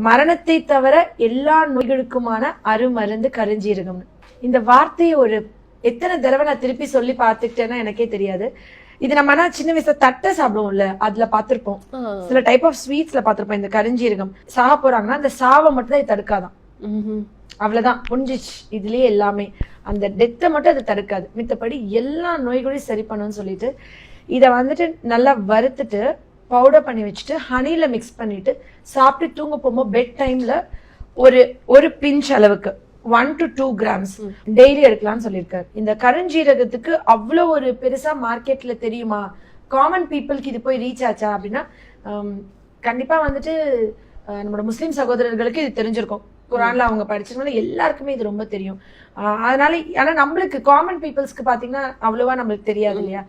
மரணத்தை தவிர எல்லா நோய்களுக்குமான அருமருந்து கருஞ்சீரகம். இந்த வார்த்தையை ஒரு எத்தனை தடவை நான் திருப்பி சொல்லி பார்த்துக்கிட்டேன்னா எனக்கே தெரியாது. இது நம்ம சின்ன வயசுல தட்டை சாப்பிடுவோம்ல, அதுல பாத்திருப்போம், சில டைப் ஆஃப் ஸ்வீட்ஸ்ல பாத்திருப்போம். இந்த கருஞ்சீரகம் சாக போறாங்கன்னா அந்த சாவை மட்டும் தான் இது தடுக்காதான், அவ்வளவுதான் முடிஞ்சிச்சு. இதுலயே எல்லாமே அந்த டெத்தை மட்டும் அது தடுக்காது, மித்தபடி எல்லா நோய்களையும் சரி பண்ணணும்னு சொல்லிட்டு இத வந்துட்டு நல்லா வறுத்துட்டு பவுடர் பண்ணி வச்சுட்டு ஹனில மிக்ஸ் பண்ணிட்டு சாப்பிட்டு தூங்க போகும்போது பெட் டைம்ல ஒரு பிஞ்ச் அளவுக்கு 1 to 2 grams டெய்லி எடுக்கலாம்னு சொல்லியிருக்காரு. இந்த கருஞ்சீரகத்துக்கு அவ்வளவு ஒரு பெருசா மார்க்கெட்ல தெரியுமா, காமன் பீப்புளுக்கு இது போய் ரீச் ஆச்சா அப்படின்னா கண்டிப்பா வந்துட்டு நம்மளோட முஸ்லிம் சகோதரர்களுக்கு இது தெரிஞ்சிருக்கும். குரான்ல அவங்க படிச்சதுனால எல்லாருக்குமே இது ரொம்ப தெரியும். அதனால ஆனா நம்மளுக்கு காமன் பீப்புள்ஸ்க்கு பாத்தீங்கன்னா அவ்வளவா நம்மளுக்கு தெரியாது இல்லையா.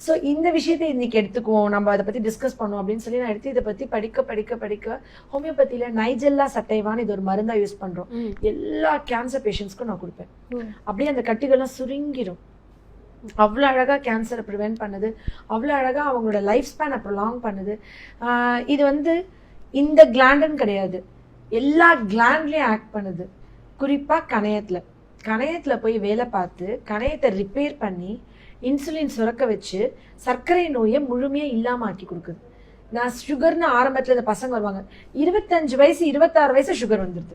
சோ இந்த விஷயத்தை இன்னைக்கு எடுத்துக்குவோம், நம்ம அதை பத்தி டிஸ்கஸ் பண்ணுவோம் அப்படின்னு சொல்லி நான் எடுத்து இதை பத்தி படிக்க ஹோமியோபதியில நைஜெல்லா சட்டைவான்னு இது ஒரு மருந்தா யூஸ் பண்றோம். எல்லா கேன்சர் பேஷண்ட்ஸ்க்கும் நான் கொடுப்பேன். அப்படியே அந்த கட்டிகள்லாம் சுருங்கிடும். அவ்வளவு அழகா கேன்சரை ப்ரிவென்ட் பண்ணுது, அவ்வளவு அழகா அவங்களோட லைஃப் ஸ்பேனை ப்ரொலாங் பண்ணுது. இது வந்து இந்த கிளாண்டுன்னு கிடையாது, எல்லா கிளாண்ட்லயும் ஆக்ட் பண்ணுது. குறிப்பா கணையத்துல போய் வேலை பார்த்து கணையத்தை ரிப்பேர் பண்ணி இன்சுலின் சுரக்க வச்சு சர்க்கரை நோயை முழுமையா இல்லாம ஆக்கி கொடுக்குது. நான் சுகர்னு ஆரம்பத்துல இந்த பசங்க வருவாங்க, 25 வயசு 26 வயசு சுகர் வந்துருது.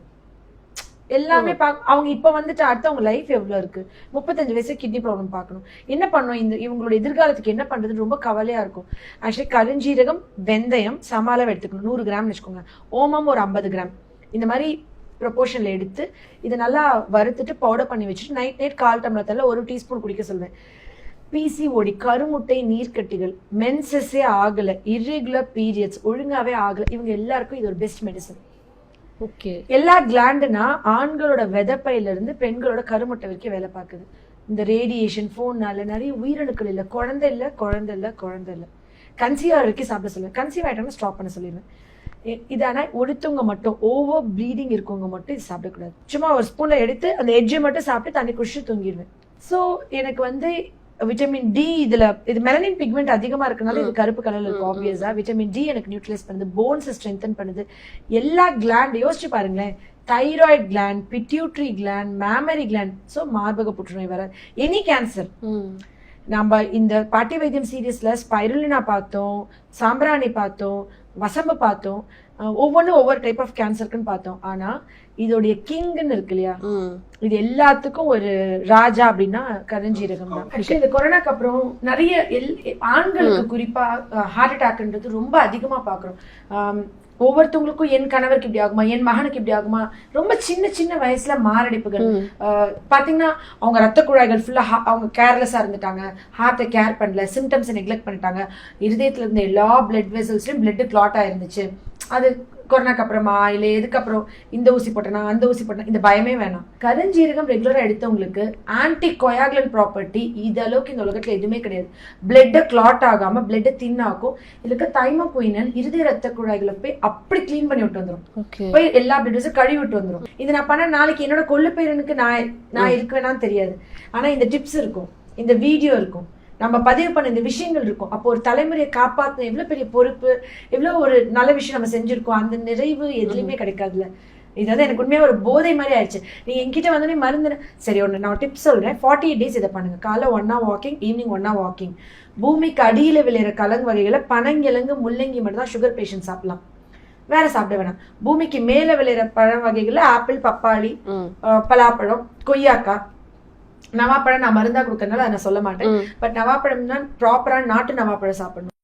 எல்லாமே அவங்க இப்ப வந்துட்டு அடுத்து அவங்க லைஃப் எவ்வளவு இருக்கு, 35 வயசு கிட்னி ப்ராப்ளம் பார்க்கணும், என்ன பண்ணும், இவங்களோட எதிர்காலத்துக்கு என்ன பண்றது ரொம்ப கவலையா இருக்கும். ஆக்சுவலி கருஞ்சீரகம் வெந்தயம் சம அளவு எடுத்துக்கணும், 100 கிராம் வச்சுக்கோங்க. ஓமம் ஒரு 50 கிராம், இந்த மாதிரி ப்ரொபோர்ஷன்ல எடுத்து இதை நல்லா வறுத்துட்டு பவுடர் பண்ணி வச்சுட்டு நைட் 1/4 டம்ளர் தண்ணில 1 டீஸ்பூன் குடிக்க சொல்வேன். பிசிஓடி, கருமுட்டை நீர்க்கட்டிகள், மென்சஸே ஆகல, இர்ரெகுலர் பீரியட்ஸ் ஒழுங்காவே ஆகல, இவங்க எல்லாருக்கும் இது ஒரு பெஸ்ட் மெடிசன். ஓகே, எல்லா கிளாண்டுனா ஆண்களோட விதப்பையில இருந்து பெண்களோட கருமுட்டை வரைக்கும் வேலை பார்க்குது. இந்த ரேடியேஷன் போன்னால நிறைய உயிரணுக்கள் இல்ல, குழந்தை இல்ல கன்சீவ் வரைக்கும் சாப்பிட சொல்லுவேன். கன்சீவ் ஆயிட்டோம்னா ஸ்டாப் பண்ண சொல்லிடுவேன். இது ஆனா ஒடுத்தவங்க மட்டும், ஓவர் ப்ளீடிங் இருக்கவங்க மட்டும் இது சாப்பிடக்கூடாது. சும்மா ஒரு ஸ்பூன்ல எடுத்து அந்த எட்ஜை மட்டும் சாப்பிட்டு தண்ணி குடிச்சு தூங்கிடுவேன். ஸோ எனக்கு வந்து விட்டமின் டி, இது மெலனின் பிக்மெண்ட் அதிகமா இருக்கனால இது கருப்பு கலர்ல இருக்கும். ஆப்வியஸா விட்டமின் டி எனக்கு நியூட்ரலைஸ் பண்ணுது, போன்ஸ் ஸ்ட்ரென்தன் பண்ணுது. எல்லா கிளாண்ட் யோசிச்சு பாருங்களேன், thyroid gland, pituitary gland, mammary gland. So மார்பக புற்றுநோய் வராது. Any cancer. நம்ம இந்த பாட்டி வைத்தியம் சீரீஸ்ல ஸ்பைருலினா பார்த்தோம், சாம்பிராணி பார்த்தோம், வசம்பு பார்த்தோம், ஒவ்வொன்றும் ஒவ்வொரு டைப் ஆஃப் கேன்சருக்குன்னு பார்த்தோம். ஆனா இதோடைய கிங்னு இருக்கு இல்லையா, இது எல்லாத்துக்கும் ஒரு ராஜா அப்படின்னா கருஞ்சீரகம் தான். ஆக்சுவலி இந்த கொரோனாக்கு அப்புறம் நிறைய ஆண்களுக்கு குறிப்பா ஹார்ட் அட்டாக்ன்றது ரொம்ப அதிகமா பாக்குறோம். ஒவ்வொருத்தவங்களுக்கும் என் கணவருக்கு இப்படி ஆகுமா, என் மகனுக்கு இப்படி ஆகுமா, ரொம்ப சின்ன வயசுல மாரடைப்புகள். பாத்தீங்கன்னா அவங்க ரத்த குழாய்கள் ஃபுல்லா அவங்க கேர்லெஸ்ஸா இருந்துட்டாங்க, ஹார்ட்டை கேர் பண்ணல, சிம்டம்ஸை நெக்லெக்ட் பண்ணிட்டாங்க, இருதயத்துல இருந்த எல்லா பிளட் வெசல்ஸ்லயும் பிளட் கிளாட் ஆயிருந்துச்சு. அது கொரோனாக்கு அப்புறமா இல்ல எதுக்கப்புறம் இந்த ஊசி போட்டனா அந்த ஊசி போட்டனா, இந்த பயமே வேணாம். கருஞ்சீரகம் ரெகுலரா எடுத்தவங்களுக்கு ஆன்டி கொயாகுலன்ட் ப்ராப்பர்ட்டி இது அளவுக்கு இந்த உலகத்துல எதுவுமே கிடையாது. பிளட் கிளாட் ஆகாம பிளட் தின் ஆகும். இதுக்கு தைமோபுயினன் இருதய ரத்த குழாய்களை போய் அப்படி கிளீன் பண்ணி விட்டு வந்துடும், போய் எல்லா பிளட்ஸும் கழுவி விட்டு வந்துடும். இது நான் பண்ண நாளைக்கு என்னோட கொள்ளுப்பேரனுக்கு நான் இருக்குவேனான்னு தெரியாது. ஆனா இந்த டிப்ஸ் இருக்கும், இந்த வீடியோ இருக்கும், நம்ம பதிவு பண்ண இந்த விஷயங்கள் இருக்கும். அப்போ ஒரு தலைமுறையை காப்பாத்தின எவ்வளவு பெரிய பொறுப்பு, எவ்வளவு ஒரு நல்ல விஷயம் நம்ம செஞ்சிருக்கோம், அந்த நிறைவு எதுலையுமே கிடைக்காதுல்ல. இது வந்து எனக்கு உண்மையா ஒரு போதை மாதிரி ஆயிடுச்சு. நீங்க என்கிட்ட வந்து மருந்து சரி ஒண்ணு நான் டிப்ஸ் சொல்றேன். 48 days இதை பண்ணுங்க. காலை 1 hour walking, evening 1 hour walking. பூமிக்கு அடியில விளையிற கலங்கு வகைகளை பனங்கிழங்கு முள்ளங்கி மட்டும் தான் சுகர் பேஷண்ட் சாப்பிடலாம், வேற சாப்பிட வேணாம். பூமிக்கு மேல விளையிற பழ வகைகள்ல ஆப்பிள், பப்பாளி, பலாப்பழம், கொய்யாக்காய், நவாப்பழம் நான் மருந்தா கொடுக்கறதுனால அதை நான் சொல்ல மாட்டேன். பட் நவாப்பழம் தான் ப்ராப்பரா நாட்டு நவாப்பழம் சாப்பிடணும்.